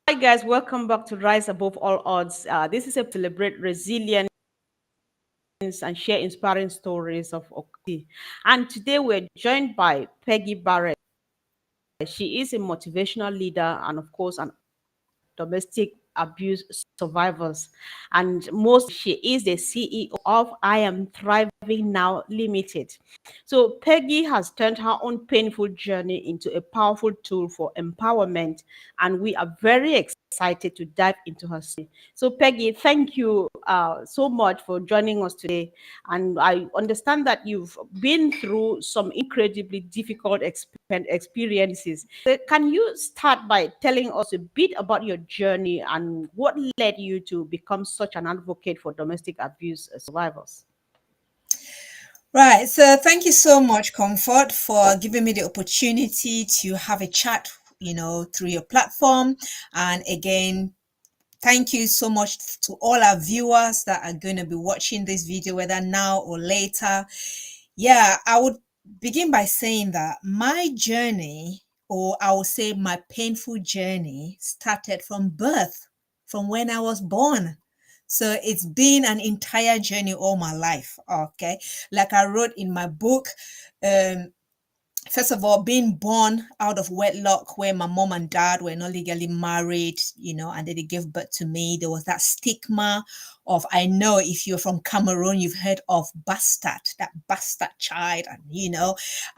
Hi guys, welcome back to Rise Above All Odds. This is a celebrate resilience and share inspiring stories of Okti. And today we're joined by Peggy Bareh. She is a motivational leader and, of course, an domestic abuse survivors. And most, she is the CEO of I Am Thriving Now Limited. So Peggy has turned her own painful journey into a powerful tool for empowerment, and we are very excited to dive into her story. So Peggy, thank you so much for joining us today. And I understand that you've been through some incredibly difficult experiences. So can you start by telling us a bit about your journey and what led you to become such an advocate for domestic abuse survivors? Right. So thank you so much, Comfort, for giving me the opportunity to have a chat, through your platform. And again, thank you so much to all our viewers that are going to be watching this video, whether now or later. Yeah, I would begin by saying that my journey, or I would say my painful journey, started from birth, from when I was born. So it's been an entire journey all my life. Okay. Like I wrote in my book, um, first of all, being born out of wedlock where my mom and dad were not legally married, and then they gave birth to me, there was that stigma of, I know if you're from Cameroon, you've heard of bastard, that bastard child,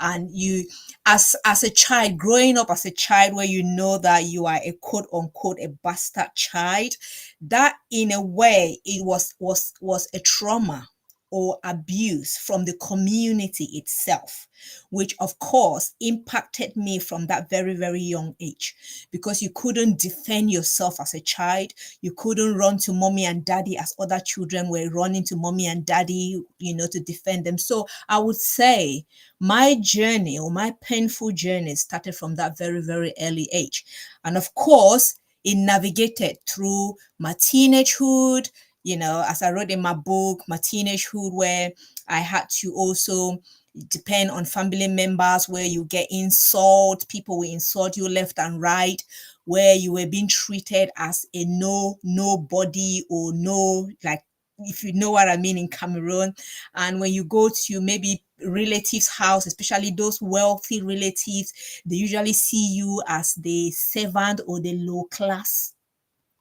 and you, as a child, growing up as a child where you know that you are a quote unquote a bastard child, that in a way it was a trauma or abuse from the community itself, which of course impacted me from that very, very young age, because you couldn't defend yourself as a child. You couldn't run to mommy and daddy as other children were running to mommy and daddy, to defend them. So I would say my journey, or my painful journey, started from that very, very early age. And of course, it navigated through my teenagehood, as I wrote in my book, my teenagehood, where I had to also depend on family members, where you get insult, people will insult you left and right, where you were being treated as a nobody, or no, like, if you know what I mean, in Cameroon. And when you go to maybe relatives' house, especially those wealthy relatives, they usually see you as the servant or the low class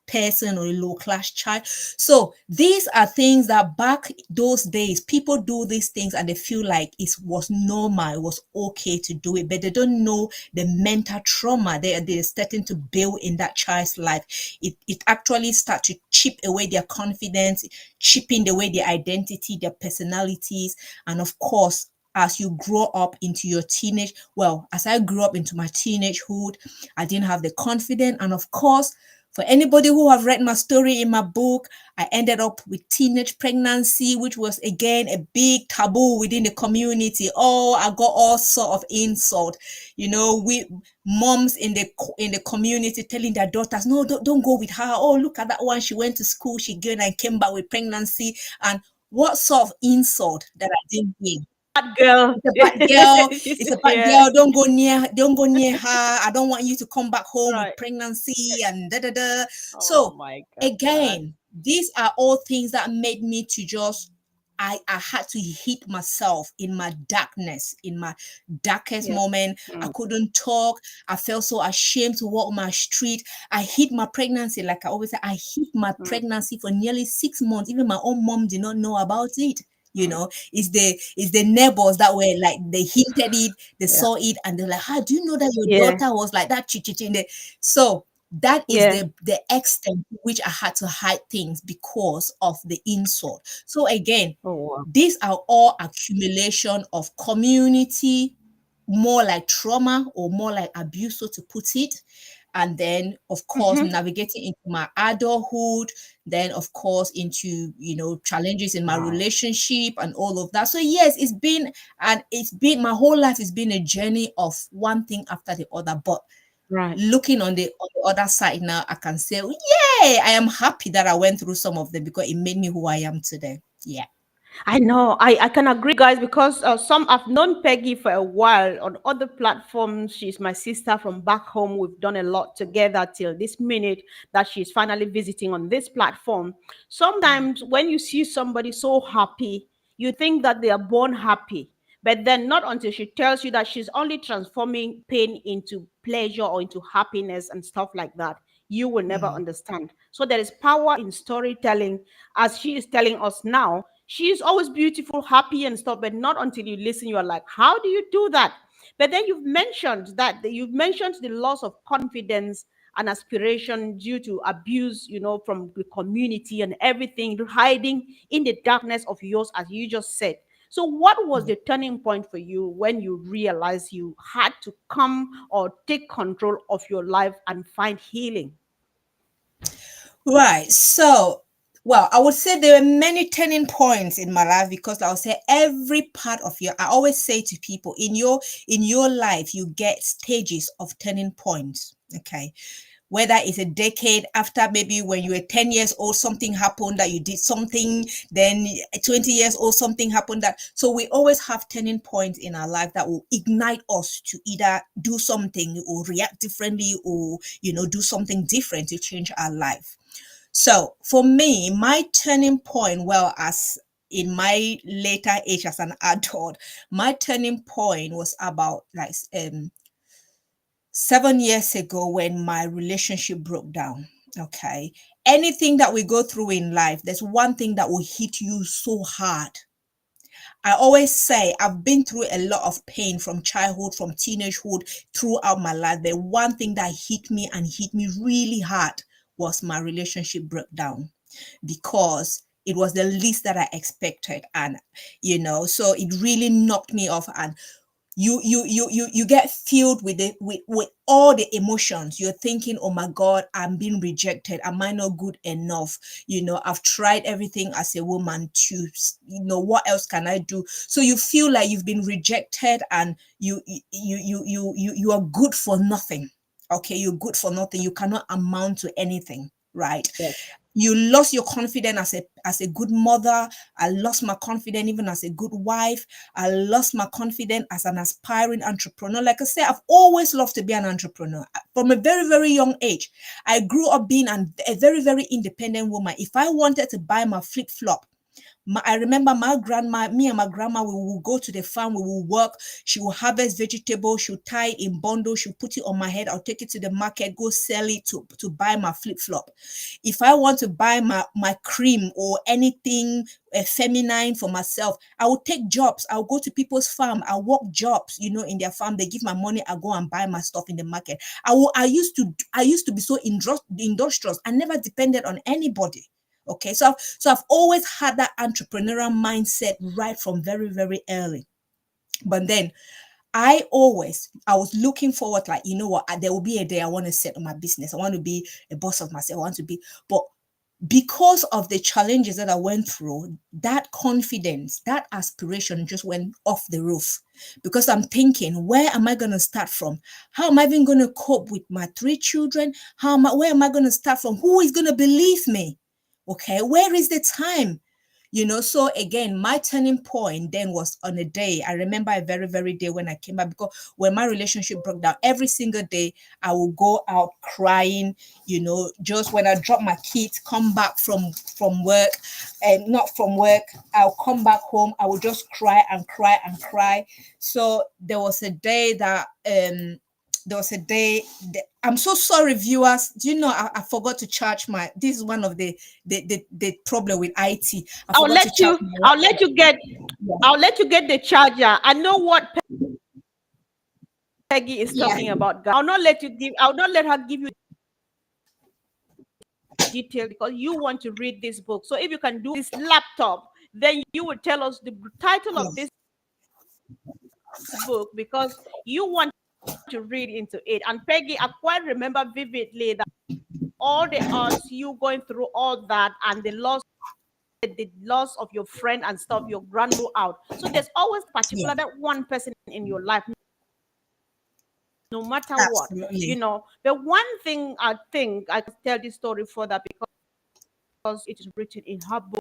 person or a low class child. So these are things that back those days people do these things and they feel like it was normal, it was okay to do it, but they don't know the mental trauma they're starting to build in that child's life. It actually start to chip away their confidence, chipping away their identity, their personalities, and of course, as you grow up into your teenage, well, as I grew up into my teenagehood, I didn't have the confidence. And of course, for anybody who have read my story in my book, I ended up with teenage pregnancy, which was again a big taboo within the community. Oh, I got all sort of insult. We moms in the community telling their daughters, no, don't go with her. Oh, look at that one. She went to school, she gained and came back with pregnancy. And what sort of insult that I didn't give? Bad girl. It's a bad girl. It's a bad Yeah. girl. Don't go near her. I don't want you to come back home with Right. pregnancy and da da da. Oh So my God. again, these are all things that made me to just, I had to hit myself in my darkness, in my darkest Yeah. moment. I Mm. couldn't talk. I felt so ashamed to walk my street. I hid my pregnancy, like I always say, I hid my Mm. pregnancy for nearly 6 months. Even my own mom did not know about it. Mm. It's the neighbors that were like, they hinted it, they Yeah. saw it, and they're like, how do you know that your Yeah. daughter was like that? So that is Yeah. the extent to which I had to hide things because of the insult. So again, Oh wow. these are all accumulation of community, more like trauma or more like abuse, so to put it. And then, of course, Mm-hmm. navigating into my adulthood, then, of course, into, challenges in my Wow. relationship and all of that. So, yes, it's been my whole life has been a journey of one thing after the other. But Right. looking on the other side now, I can say, yay, I am happy that I went through some of them because it made me who I am today. Yeah. I know. I can agree, guys, because some I've known Peggy for a while on other platforms. She's my sister from back home. We've done a lot together till this minute that she's finally visiting on this platform. Sometimes when you see somebody so happy, you think that they are born happy. But then, not until she tells you that she's only transforming pain into pleasure or into happiness and stuff like that, you will never Mm. understand. So, there is power in storytelling, as she is telling us now. She is always beautiful, happy, and stuff, but not until you listen, you are like, how do you do that? But then you've mentioned the loss of confidence and aspiration due to abuse, from the community and everything, hiding in the darkness of yours, as you just said. So, what was the turning point for you when you realized you had to come or take control of your life and find healing? Right. So, well, I would say there were many turning points in my life because I would say every part of your, I always say to people in your life, you get stages of turning points. Okay. Whether it's a decade after, maybe when you were 10 years old, something happened that you did something, then 20 years old, something happened that. So we always have turning points in our life that will ignite us to either do something or react differently, or, do something different to change our life. So for me, my turning point, well, as in my later age as an adult, my turning point was about like 7 years ago when my relationship broke down. Okay. Anything that we go through in life, there's one thing that will hit you so hard. I always say I've been through a lot of pain from childhood, from teenagehood, throughout my life. The one thing that hit me and hit me really hard was my relationship broke down, because it was the least that I expected. And, so it really knocked me off. And you get filled with it, with all the emotions. You're thinking, oh my god, I'm being rejected, am I not good enough? I've tried everything as a woman to, what else can I do? So you feel like you've been rejected, and you are good for nothing. Okay, you're good for nothing, you cannot amount to anything, right? Yes. You lost your confidence as a good mother. I lost my confidence even as a good wife. I lost my confidence as an aspiring entrepreneur. Like I said, I've always loved to be an entrepreneur from a very, very young age. I grew up being a very, very independent woman. If I wanted to buy my flip flop, I remember my grandma, me and my grandma, we will go to the farm, we will work. She will harvest vegetables, she'll tie it in bundles, she'll put it on my head. I'll take it to the market, go sell it to buy my flip flop. If I want to buy my cream or anything feminine for myself, I will take jobs. I'll go to people's farm. I'll work jobs, in their farm. They give my money. I go and buy my stuff in the market. I used to be so industrious. I never depended on anybody. Okay, so I've always had that entrepreneurial mindset right from very, very early. But then I was looking forward, like, what, there will be a day I want to set up my business. I want to be a boss of myself. I want to be, but because of the challenges that I went through, that confidence, that aspiration just went off the roof, because I'm thinking, where am I going to start from? How am I even going to cope with my three children? Where am I going to start from? Who is going to believe me? Okay, where is the time? So again, my turning point then was on a day. I remember a very, very day when I came back, because when my relationship broke down, every single day I will go out crying. Just when I drop my kids, come back from work, and not from work, I'll come back home, I will just cry and cry and cry. So I'm so sorry, viewers. Do you know I forgot to charge my, this is one of the problem with IT. I I'll forgot let to charge you my I'll let laptop. you get Yeah. I'll let you get the charger. I know what Peggy is Yeah. talking about, guys. I'll not let her give you detail because you want to read this book. So if you can do this laptop, then you will tell us the title of Yes. this book, because you want to read into it. And Peggy, I quite remember vividly that all the odds, you going through all that, and the loss of your friend and stuff, your grandma out. So there's always Yeah. particular that one person in your life, no matter what, Absolutely. But one thing I think I can tell this story further, because it is written in her book.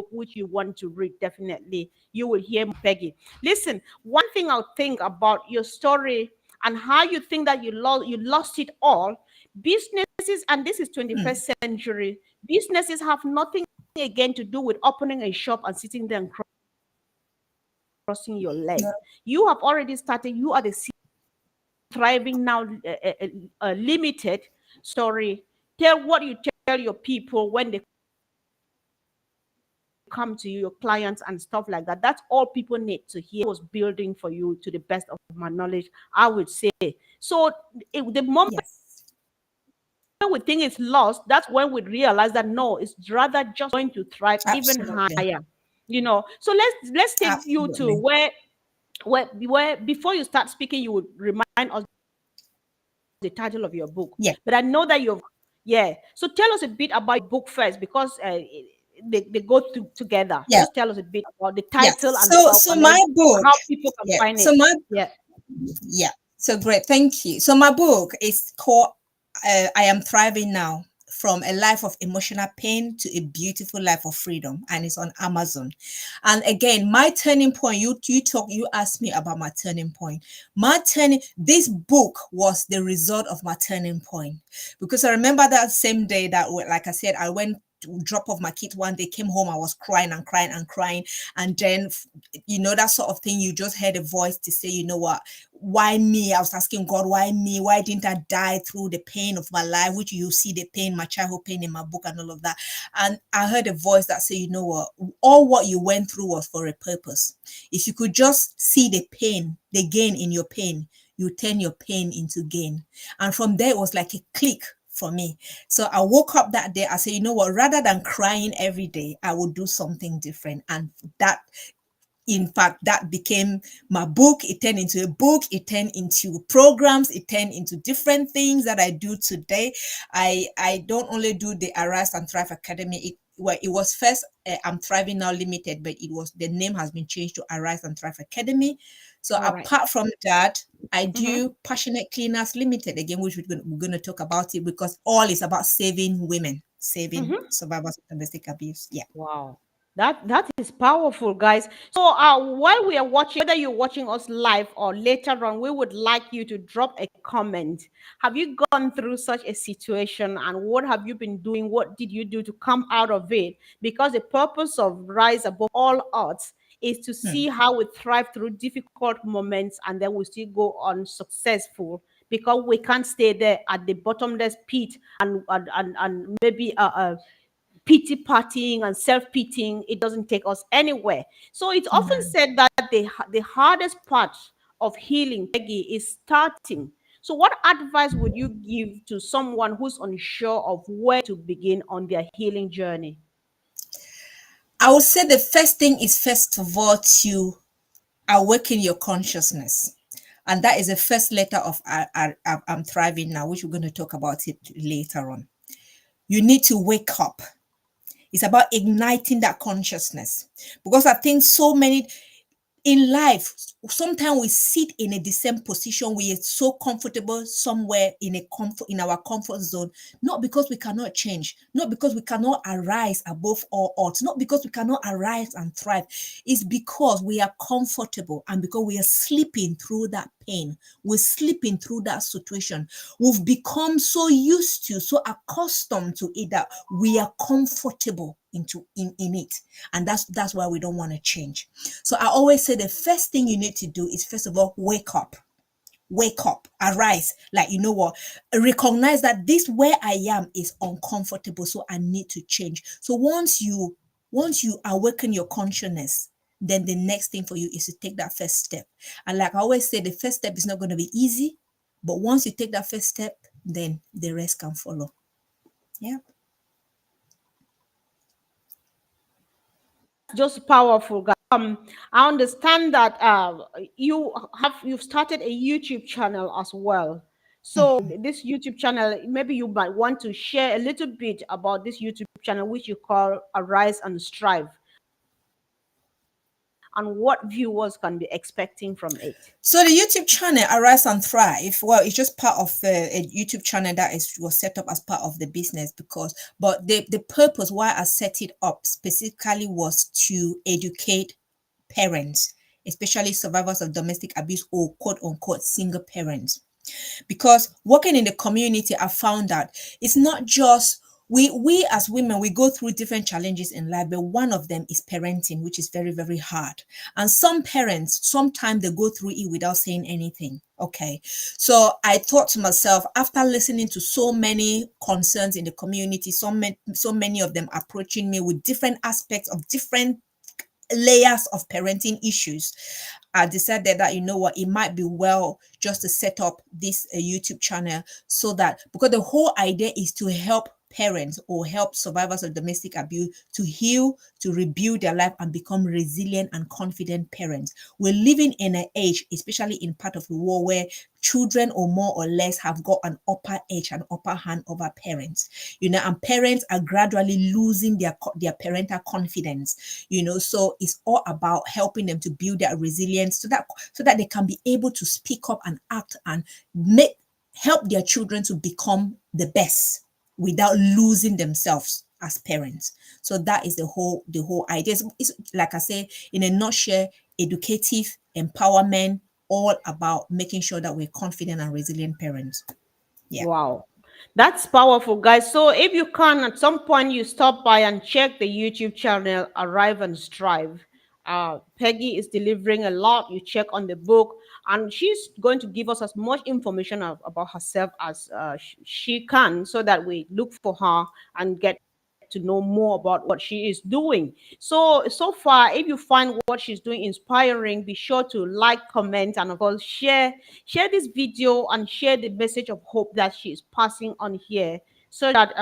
book which you want to read, definitely you will hear Peggy. Listen, one thing I'll think about your story and how you think that you lost it all. Businesses, and this is Hmm. 21st century, businesses have nothing again to do with opening a shop and sitting there and crossing your Yeah. leg. You have already started. You are the thriving now, limited story. Tell what you tell your people when they come to you, your clients and stuff like that. That's all people need to hear. Was building for you to the best of my knowledge, I would say. So the moment Yes. we think it's lost, that's when we realize that no, it's rather just going to thrive even Absolutely. higher. So let's take you to Absolutely. where before you start speaking, you would remind us the title of your book. Yeah. But I know that you've, yeah. So tell us a bit about your book first, because they go together. Yeah. Just tell us a bit about the Yeah. title and So stuff, so and my then book, how people can yeah. find So it. my Yeah. Yeah. So great. Thank you. So my book is called I Am Thriving Now, From a Life of Emotional Pain to a Beautiful Life of Freedom, and it's on Amazon. And again, my turning point, you asked me about my turning point. This book was the result of my turning point, because I remember that same day that, like I said, I went to drop off my kids one day, came home, I was crying and crying and crying. And then, that sort of thing, you just heard a voice to say, you know what, why me? I was asking God, why me? Why didn't I die through the pain of my life, which you see the pain, my childhood pain in my book and all of that. And I heard a voice that said, you know what, all what you went through was for a purpose. If you could just see the pain, the gain in your pain, you turn your pain into gain. And from there, it was like a click for me. So I woke up that day, I said, you know what, rather than crying every day, I will do something different. And that, in fact, that became my book. It turned into a book, it turned into programs, it turned into different things that I do today. I don't only do the Arise and Thrive Academy. It was first I'm Thriving Now Limited, but the name has been changed to Arise and Thrive Academy. So All right. apart from that, I Mm-hmm. do Passionate Cleaners Limited again, which we're going to talk about it, because all is about saving women, saving Mm-hmm. survivors of domestic abuse. Yeah. Wow. That is powerful, guys. So while we are watching, whether you're watching us live or later on, we would like you to drop a comment. Have you gone through such a situation, and what have you been doing? What did you do to come out of it? Because the purpose of Rise Above All Odds is to Hmm. see how we thrive through difficult moments, and then we still go on successful, because we can't stay there at the bottomless pit and maybe pity partying and self-pitying. It doesn't take us anywhere. So it's often Amen. said that the hardest part of healing, Peggy, is starting. So what advice would you give to someone who's unsure of where to begin on their healing journey? I would say the first thing is, first of all, to awaken your consciousness. And that is the first letter of I'm Thriving Now, which we're going to talk about it later on. You need to wake up. It's about igniting that consciousness. Because I think so many in life, sometimes we sit in a the same position. We are so comfortable somewhere in our comfort zone, not because we cannot change, not because we cannot arise above all odds, not because we cannot arise and thrive. It's because we are comfortable, and because we are sleeping through that pain. We're sleeping through that situation. We've become so used to, so accustomed to it, that we are comfortable in it. And that's why we don't want to change. So I always say the first thing you need to do is, first of all, wake up, arise. Like, you know what, recognize that this where I am is uncomfortable, so I need to change. So once you awaken your consciousness, then the next thing for you is to take that first step. And like I always say, the first step is not going to be easy, but once you take that first step, then the rest can follow. Yeah. Just powerful, guys. I understand that you've started a YouTube channel as well. So this YouTube channel, maybe you might want to share a little bit about this YouTube channel, which you call Arise and Strive. and what viewers can be expecting from it? So the YouTube channel Arise and Thrive, well, it's just part of a YouTube channel that was set up as part of the business, but the purpose why I set it up specifically was to educate parents, especially survivors of domestic abuse or quote unquote single parents. Because working in the community, I found that it's not just we as women, we go through different challenges in life, but one of them is parenting, which is very, very hard. And some parents sometimes they go through it without saying anything. Okay, so I thought to myself, after listening to so many concerns in the community, so many of them approaching me with different aspects of different layers of parenting issues, I decided that, you know what, it might be well just to set up this YouTube channel, so that, because the whole idea is to help parents or help survivors of domestic abuse to heal, to rebuild their life and become resilient and confident parents. We're living in an age, especially in part of the world, where children or more or less have got an upper edge, an upper hand over parents, and parents are gradually losing their parental confidence, so it's all about helping them to build their resilience, so that they can be able to speak up and act and help their children to become the best without losing themselves as parents. So that is the whole idea. It's like I say, in a nutshell, educative empowerment, all about making sure that we're confident and resilient parents. Yeah. Wow. That's powerful, guys. So if you can, at some point, you stop by and check the YouTube channel Arrive and Strive. Peggy is delivering a lot. You check on the book, and she's going to give us as much information about herself as she can, so that we look for her and get to know more about what she is doing. So far, if you find what she's doing inspiring, be sure to like, comment, and of course share this video and share the message of hope that she is passing on here, so that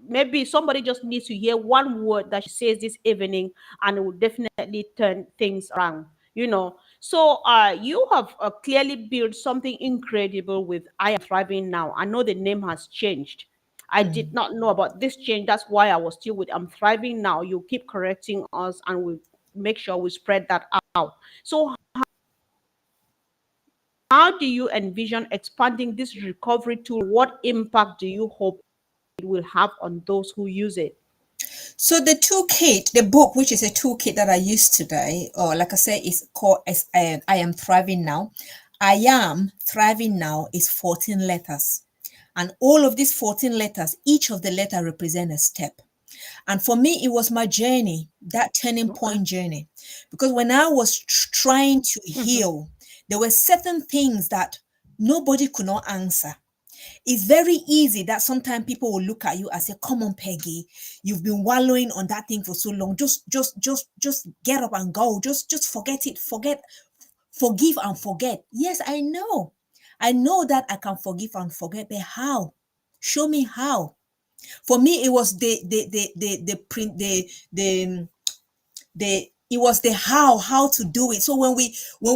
maybe somebody just needs to hear one word that she says this evening, and it will definitely turn things around. So you have clearly built something incredible with I Am Thriving Now. I know the name has changed. I did Mm. not know about this change. That's why I was still with I'm Thriving Now. You keep correcting us, and we make sure we spread that out. So how do you envision expanding this recovery tool? What impact do you hope it will have on those who use it? So the toolkit, the book, which is a toolkit that I use today, or like I say, is called I Am Thriving Now. I Am Thriving Now is 14 letters. And all of these 14 letters, each of the letter represent a step. And for me, it was my journey, that turning Okay. point journey. Because when I was trying to Hmm. heal, there were certain things that nobody could not answer. It's very easy that sometimes people will look at you and say, "Come on, Peggy, you've been wallowing on that thing for so long. Just get up and go. Just forget it. Forgive and forget." Yes, I know. I know that I can forgive and forget, but how? Show me how. For me, it was the print the it was the how to do it. So when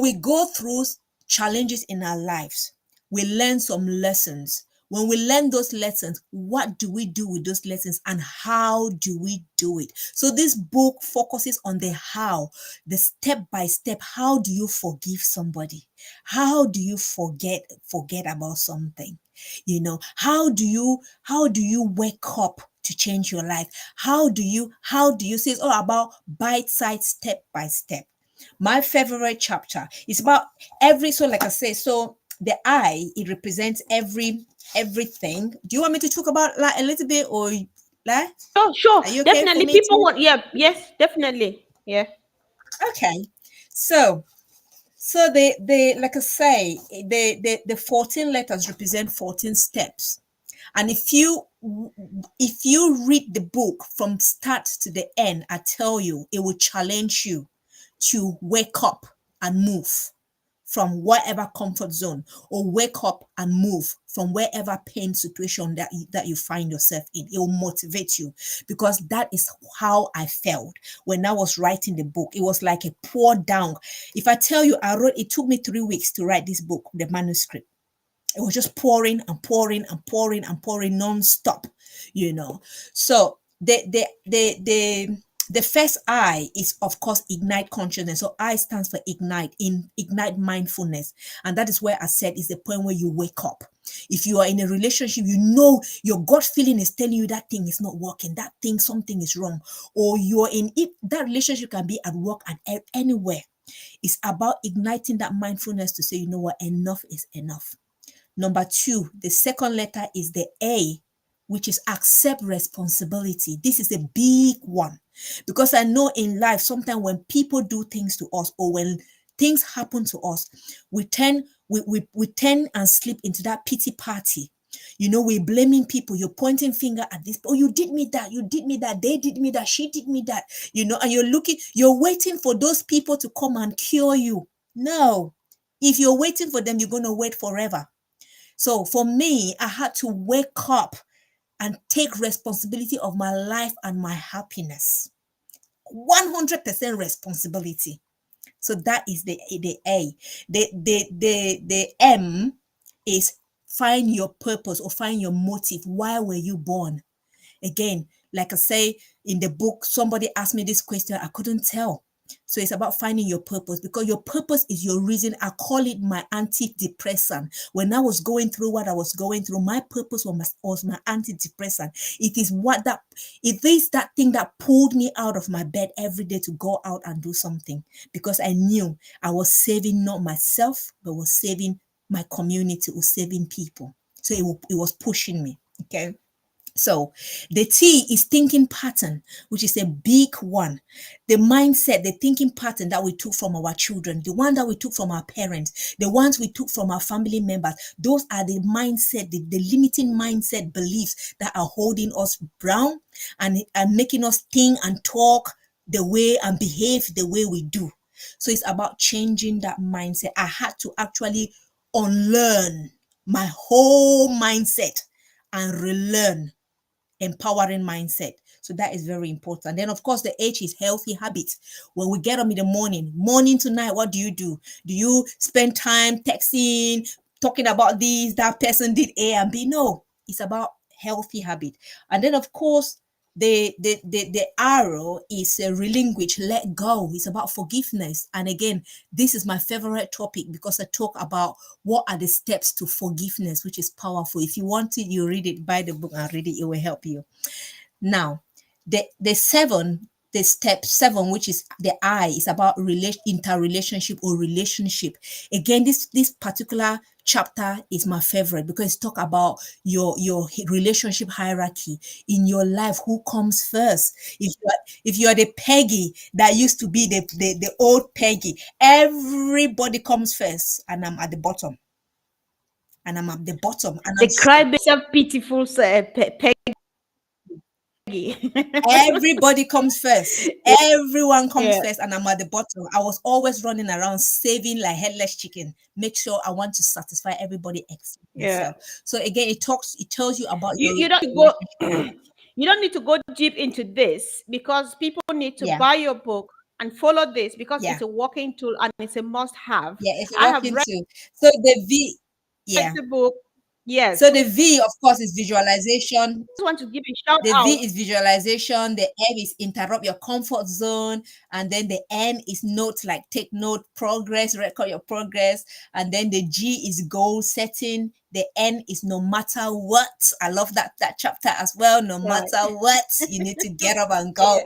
we go through challenges in our lives, we learn some lessons. When we learn those lessons, what do we do with those lessons and how do we do it? So this book focuses on the how, the step by step. How do you forgive somebody? How do you forget about something? How do you wake up to change your life? How do you say it's all about bite size, step by step. My favorite chapter is about every, so like I say, so the I, it represents everything. Do you want me to talk about like a little bit, or like, Sure, sure. are you okay for Definitely. me People to? want, yeah, yes, definitely. Yeah. Okay. So the like I say, the 14 letters represent 14 steps. And if you read the book from start to the end, I tell you, it will challenge you to wake up and move from whatever comfort zone, or wake up and move from wherever pain situation that you find yourself in. It will motivate you, because that is how I felt when I was writing the book. It was like a pour down. If I tell you, it took me 3 weeks to write this book, the manuscript. It was just pouring and pouring and pouring and pouring non-stop. So the The first I is, of course, ignite consciousness. So I stands for ignite, in ignite mindfulness. And that is where I said is the point where you wake up. If you are in a relationship, you know your gut feeling is telling you that thing is not working, that thing, something is wrong, or you're in it. That relationship can be at work and anywhere. It's about igniting that mindfulness to say, you know what, enough is enough. Number two, the second letter is the A, which is accept responsibility. This is a big one because I know in life, sometimes when people do things to us or when things happen to us, we tend and slip into that pity party. You know, we're blaming people. You're pointing finger at this. Oh, you did me that. You did me that. They did me that. She did me that. You know, and you're waiting for those people to come and cure you. No. If you're waiting for them, you're going to wait forever. So for me, I had to wake up and take responsibility of my life and my happiness. 100% responsibility. So that is the A. The M is find your purpose or find your motive. Why were you born? Again, like I say in the book, somebody asked me this question, I couldn't tell. So it's about finding your purpose because your purpose is your reason. I call it my antidepressant. When I was going through what I was going through, my purpose was my antidepressant. It is that thing that pulled me out of my bed every day to go out and do something because I knew I was saving not myself, but was saving my community or saving people. So it was pushing me. Okay. So the T is thinking pattern, which is a big one. The mindset, the thinking pattern that we took from our children, the one that we took from our parents, the ones we took from our family members, those are the mindset, the limiting mindset beliefs that are holding us down and making us think and talk the way and behave the way we do. So it's about changing that mindset. I had to actually unlearn my whole mindset and relearn empowering mindset. So that is very important. Then, of course, the H is healthy habits. When we get up in the morning to night, what do you do? Do you spend time texting, talking about this, that person did A and B? No, it's about healthy habit. And then, of course, the arrow is relinquish, let go. It's about forgiveness. And again, this is my favorite topic because I talk about what are the steps to forgiveness, which is powerful. If you want it, you read it, buy the book and read it. It will help you. Now, the step seven, which is the I, is about interrelationship or relationship. Again, this particular chapter is my favorite because it's talk about your relationship hierarchy in your life. Who comes first? If you are the Peggy that used to be the old Peggy, everybody comes first, and I'm at the bottom. And I'm at the bottom, and I'm The crybaby, self-pitiful Peggy. everybody comes first. Everyone comes Yeah, first, and I'm at the bottom. I was always running around saving like headless chicken. Make sure I want to satisfy everybody except yeah. myself. So again, it tells you about your You don't go relationship. you don't need to go deep into this because people need to Yeah, buy your book and follow this because yeah, it's a working tool and it's a must have. yeah. It's a I have working read too. So the V, yeah. the book. So Yes. the V, of course, is visualization. I just want to give a shout The out. V is visualization, the M is interrupt your comfort zone, and then the N is note, like take note, progress, record your progress, and then the G is goal setting. The N is no matter what. I love that chapter as well. No Right. matter what, you need to get up and go. Yeah.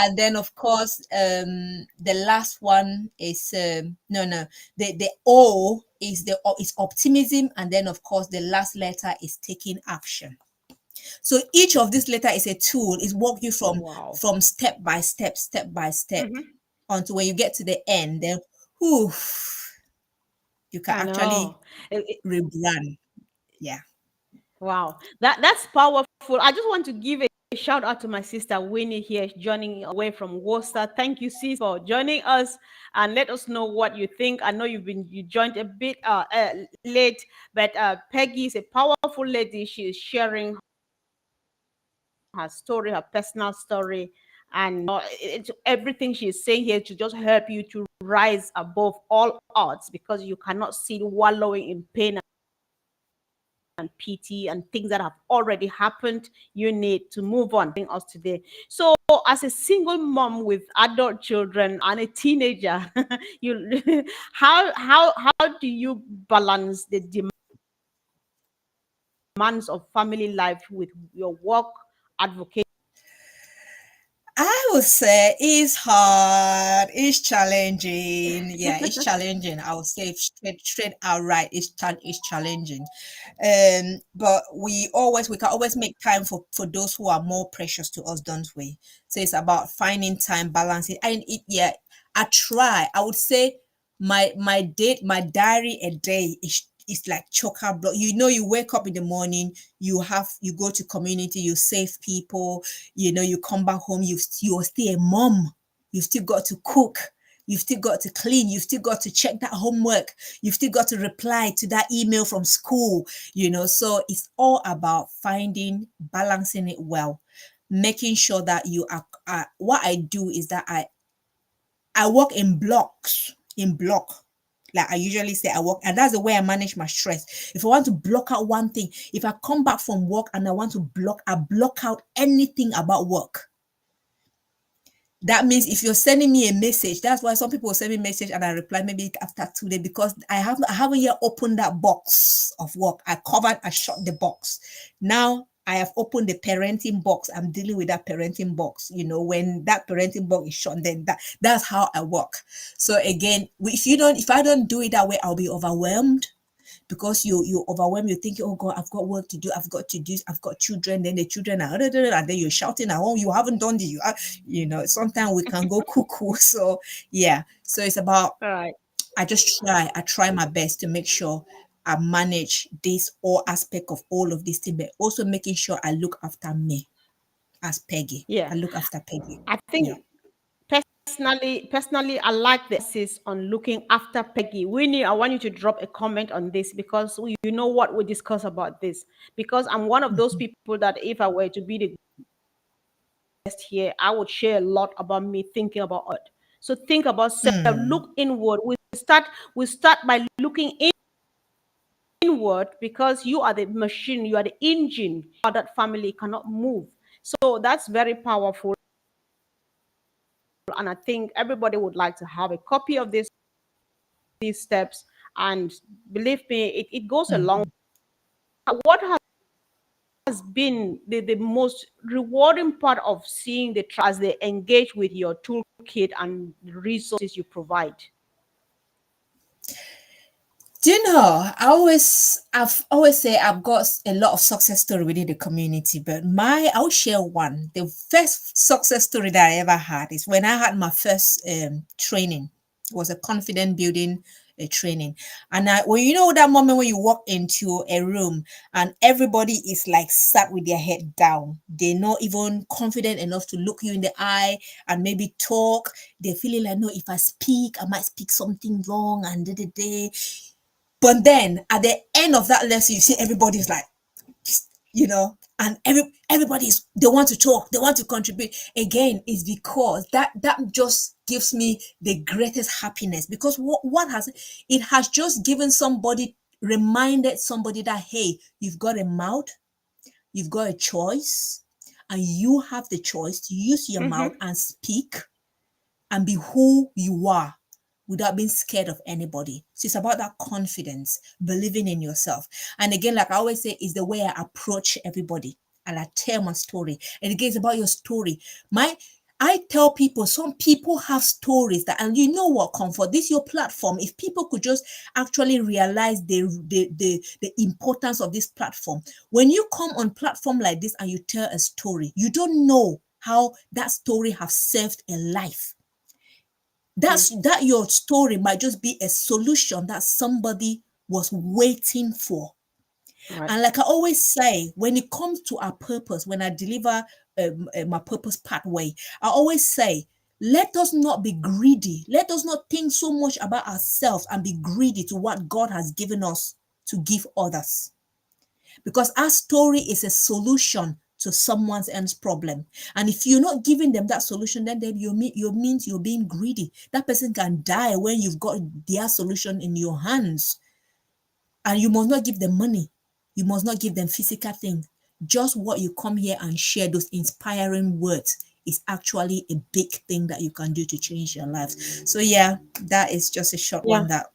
And then of course, the last one is no, the O is optimism, and then of course the last letter is taking action. So each of these letter is a tool. It walk you Wow. from step by step, Hmm. until when you get to the end, then whew, you can I actually know. rebrand. Yeah. Wow. That's powerful. I just want to give a shout out to my sister Winnie here joining away from Worcester. Thank you, sis, for joining us and let us know what you think. I know you joined a bit late, but Peggy is a powerful lady. She is sharing her story, her personal story, and everything she's saying here to just help you to rise above all odds because you cannot sit wallowing in pain and pity and things that have already happened. You need to move on. Us today. So, as a single mom with adult children and a teenager, you how do you balance the demands of family life with your work advocacy? I would say it's hard, it's challenging. Yeah, it's challenging. I would say straight outright, it's challenging. But we can always make time for those who are more precious to us, don't we? So it's about finding time, balancing, and yeah, I try. I would say my diary a day is like choker block. You know, you wake up in the morning, you go to community, you save people, you come back home, you're still a mom. You've still got to cook. You've still got to clean. You've still got to check that homework. You've still got to reply to that email from school, So it's all about balancing it well, making sure that you what I do is that I work in blocks, in block. Like I usually say, I work, and that's the way I manage my stress. If I want to block out one thing, if I come back from work and I block out anything about work. That means if you're sending me a message, that's why some people send me a message and I reply maybe after 2 days, because I haven't yet opened that box of work. I shut the box. Now I have opened the parenting box. I'm dealing with that parenting box. When that parenting box is shut, then that's how I work. So again, if I don't do it that way, I'll be overwhelmed, because you overwhelm, you think, oh God, I've got work to do, I've got children, then the children are, and then you're shouting at home, you haven't done this, sometimes we can go cuckoo. So yeah, so it's about, All right. I try my best to make sure I manage this all aspect of all of this thing, but also making sure I look after me as Peggy. Yeah. I look after Peggy. I Yeah. think personally, I like the emphasis on looking after Peggy. Winnie, I want you to drop a comment on this, because you know what we discuss about this. Because I'm one of those people that if I were to be the guest here, I would share a lot about me thinking about it. So think about self, Mm. look inward. We start by looking inward, because you are the machine, you are the engine. That family cannot move. So that's very powerful. And I think everybody would like to have a copy of these steps. And believe me, it goes a long. Mhm. What has been the most rewarding part of seeing the as they engage with your toolkit and the resources you provide? Do you know, I've always say I've got a lot of success story within the community, but I'll share one. The first success story that I ever had is when I had my first training. It was a confident building training. And that moment when you walk into a room and everybody is like sat with their head down. They're not even confident enough to look you in the eye and maybe talk. They're feeling like, no, if I speak, I might speak something wrong and da. But then at the end of that lesson, you see everybody's like, and everybody's, they want to talk, they want to contribute. Again, is because that just gives me the greatest happiness, because what has it has just given somebody, reminded somebody that, hey, you've got a mouth, you've got a choice, and you have the choice to use your mouth Mm-hmm. and speak and be who you are without being scared of anybody. So it's about that confidence, believing in yourself. And again, like I always say, is the way I approach everybody and I tell my story. And again, it's about your story. I tell people, some people have stories that, and you know what, Comfort, this is your platform. If people could just actually realize the importance of this platform. When you come on platform like this and you tell a story, you don't know how that story has saved a life. That your story might just be a solution that somebody was waiting for. Right. And like I always say, when it comes to our purpose, when I deliver my purpose pathway, I always say, let us not be greedy. Let us not think so much about ourselves and be greedy to what God has given us to give others, because our story is a solution to someone else's problem. And if you're not giving them that solution, then you means you're being greedy. That person can die when you've got their solution in your hands, and you must not give them money. You must not give them physical things. Just what you come here and share, those inspiring words, is actually a big thing that you can do to change your lives. So yeah, that is just a short Yeah. one that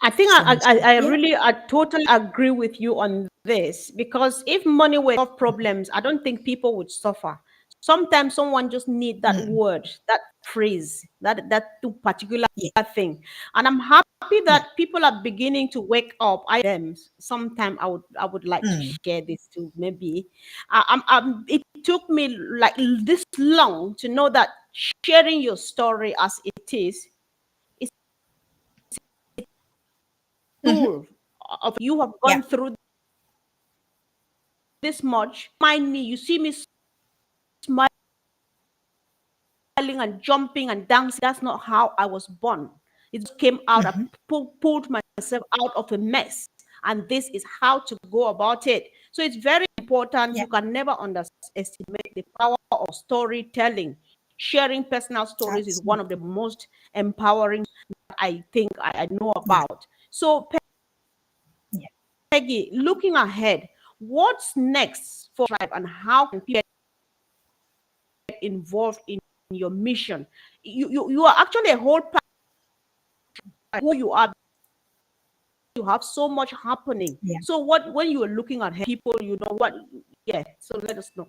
I think from I yeah. really, I totally agree with you on this, because if money were solve problems, I don't think people would suffer. Sometimes someone just need that Mm, word, that phrase, that two particular yeah, thing, and I'm happy yeah. that people are beginning to wake up. I them. Sometime I would like to Mm, share this too. Maybe it took me like this long to know that sharing your story as it is mhm, tool of you have yeah, gone through this much. Mind me, you see me smiling and jumping and dancing. That's not how I was born. It just came out. I mhm, pulled myself out of a mess. And this is how to go about it. So it's very important. yeah. You can never underestimate the power of storytelling. Sharing personal stories is one of the Absolutely. most empowering I think I know Yeah, about. So, yeah. Peggy, looking ahead, what's next for Tribe, and how can people get involved in your mission? You are actually a whole part of who you are. You have so much happening. Yeah. So what when you are looking at people, you know what? Yeah. So let us know.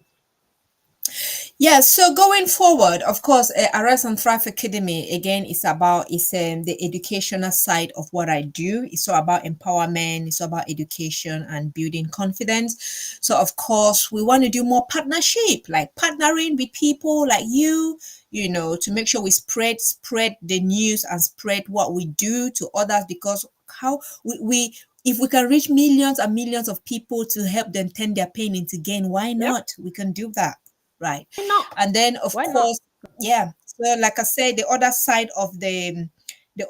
Yeah, so going forward, of course, Arise and Thrive Academy again is about is the educational side of what I do. It's all about empowerment. It's all about education and building confidence. So of course, we want to do more partnership, like partnering with people like you know, to make sure we spread the news and spread what we do to others, because how we if we can reach millions and millions of people to help them turn their pain into gain, why Yep. not? We can do that, right? Why not? And then of Why not? course, yeah, so like I said, the other side of the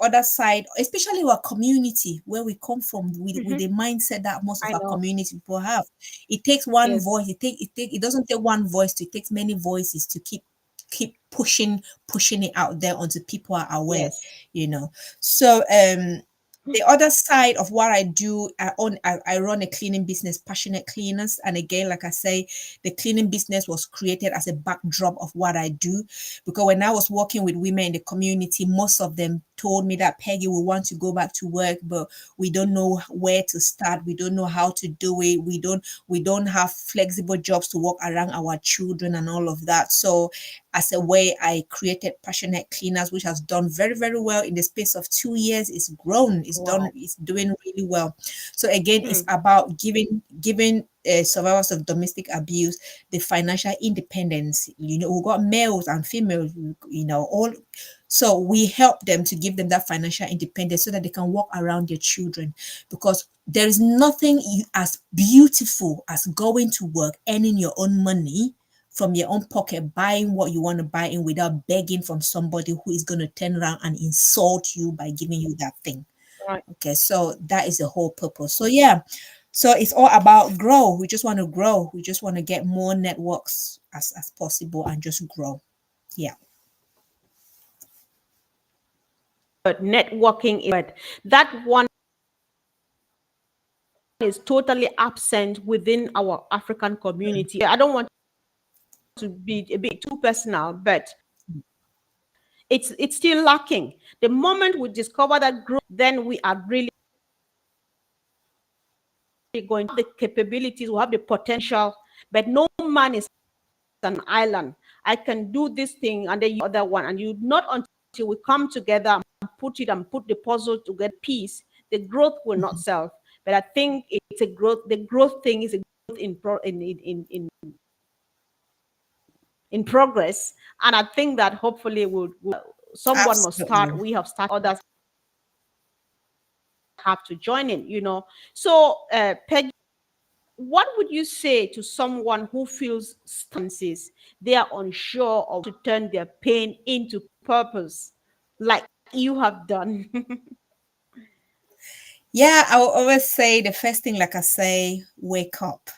other side, especially our community where we come from, with Hmm. the mindset that most of I our know. community people have, it takes one Yes. voice. It doesn't take one voice to, it takes many voices to keep pushing it out there until people are aware, Yes. you know. So the other side of what I do, I run a cleaning business, Passionate Cleaners. And again, like I say, the cleaning business was created as a backdrop of what I do. Because when I was working with women in the community, most of them told me that, Peggy, we want to go back to work, but we don't know where to start. We don't know how to do it. We don't have flexible jobs to work around our children and all of that. So as a way, I created Passionate Cleaners, which has done very, very well in the space of 2 years. It's grown, Wow. it's doing really well. So again, it's Hmm. about giving survivors of domestic abuse the financial independence. You know, we got males and females, you know, all. So we help them to give them that financial independence so that they can walk around their children, because there is nothing as beautiful as going to work, earning your own money from your own pocket, buying what you want to buy in without begging from somebody who is going to turn around and insult you by giving you that thing. Right. Okay, so that is the whole purpose. So yeah, so it's all about grow. We just want to grow. We just want to get more networks as possible and just grow. Yeah. But networking is but that one is totally absent within our African community. I don't want to be a bit too personal, but it's still lacking. The moment we discover that group, then we are really going to have the capabilities, we have the potential, but no man is an island. I can do this thing and then you other one, and you not until we come together and put the puzzle to get peace, the growth will not Mhm. self. But I think it's a growth. The growth thing is a growth in progress, and I think that hopefully someone must start. Absolutely. We have started. Others have to join in. So Peggy, what would you say to someone who feels stances they are unsure of to turn their pain into purpose, like you have done? Yeah, I will always say the first thing, like I say, wake up.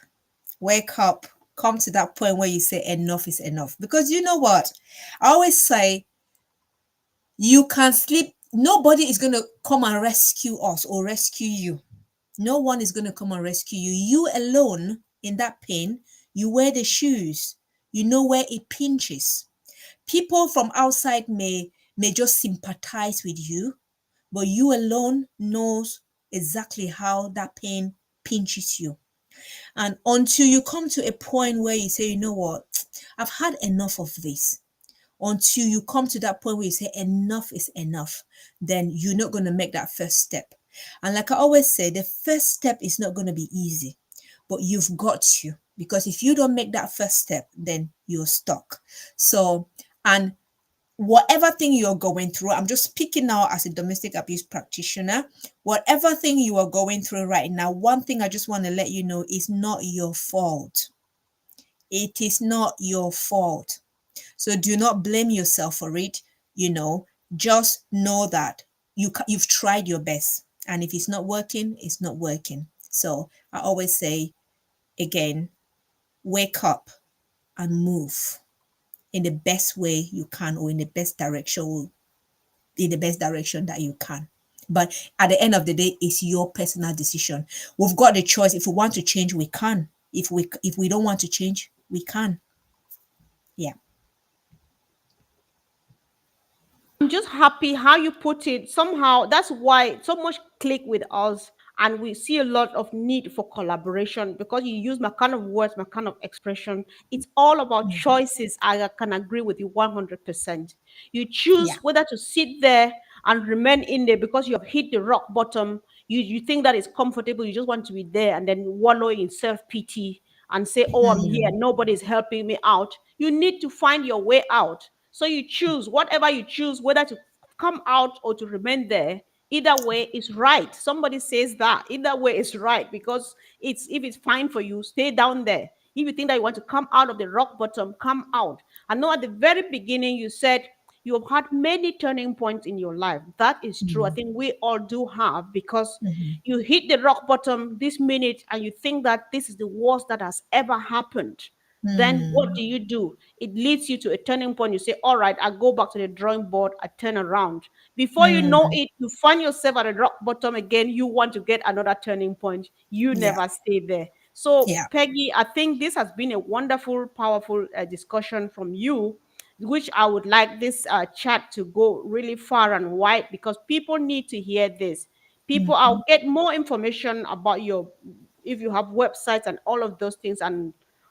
Wake up. Come to that point where you say enough is enough. Because you know what? I always say you can sleep. Nobody is going to come and rescue us or rescue you. No one is going to come and rescue you. You alone in that pain, you wear the shoes. You know where it pinches. People from outside may just sympathize with you, but you alone knows exactly how that pain pinches you. And until you come to a point where you say, you know what, I've had enough of this, until you come to that point where you say enough is enough, then you're not going to make that first step. And like I always say, the first step is not going to be easy, but you've got to, because if you don't make that first step, then you're stuck. So, and whatever thing you're going through, I'm just speaking now as a domestic abuse practitioner, whatever thing you are going through right now, one thing I just want to let you know is not your fault. It is not your fault. So do not blame yourself for it. You know, just know that you've tried your best, and if it's not working, it's not working. So I always say again, wake up and move in the best way you can, or in the best direction that you can. But at the end of the day, it's your personal decision. We've got the choice. If we want to change, we can. If we don't want to change, we can. Yeah. I'm just happy how you put it. Somehow, that's why so much click with us, and we see a lot of need for collaboration because you use my kind of words, my kind of expression. It's all about Mhm. choices. I can agree with you 100%. You Yeah. choose whether to sit there and remain in there because you have hit the rock bottom. You think that is comfortable. You just want to be there and then wallow in self pity and say, "Oh, I'm here. Hmm. Nobody's helping me out." You need to find your way out. So you choose whatever you choose, whether to come out or to remain there. Either way is right. Somebody says that either way is right because it's if it's fine for you, stay down there. If you think that you want to come out of the rock bottom, come out. I know at the very beginning you said you have had many turning points in your life. That is true. I Hmm. think we all do have because Hmm. you hit the rock bottom this minute and you think that this is the worst that has ever happened. Then what Hmm. do? It leads you to a turning point. You say, all right, I go back to the drawing board, I turn around. Before you know Hmm. it, you find yourself at the rock bottom again. You want to get another turning point. You Yeah. never stay there. So, Yeah. Peggy, I think this has been a wonderful, powerful discussion from you, which I would like this chat to go really far and wide because people need to hear this. People, Hmm. I'll get more information about your, if you have websites and all of those things,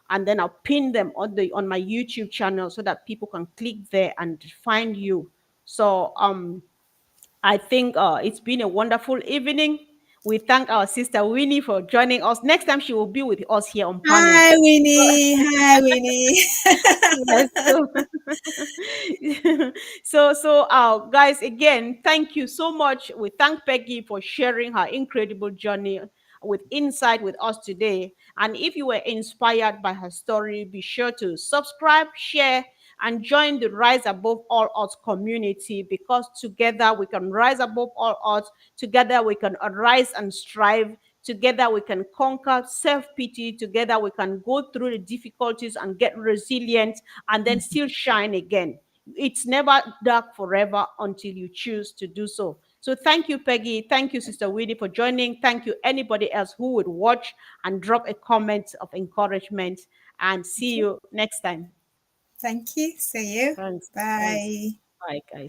and then I'll pin them on my YouTube channel so that people can click there and find you. So I think it's been a wonderful evening. We thank our sister Winnie for joining us. Next time she will be with us here on panel. Hi, Winnie. Hi, Winnie. Yes. Guys, again, thank you so much. We thank Peggy for sharing her incredible journey with insight with us today. And if you were inspired by her story, be sure to subscribe, share, and join the Rise Above All Odds community because together we can rise above all odds. Together we can arise and strive. Together we can conquer self pity. Together we can go through the difficulties and get resilient and then still shine again. It's never dark forever until you choose to do so. So thank you, Peggy. Thank you, Sister Winnie, for joining. Thank you, anybody else who would watch and drop a comment of encouragement. And see Okay. you next time. Thank you. See you. Thanks. Thanks. Bye. Bye, guys.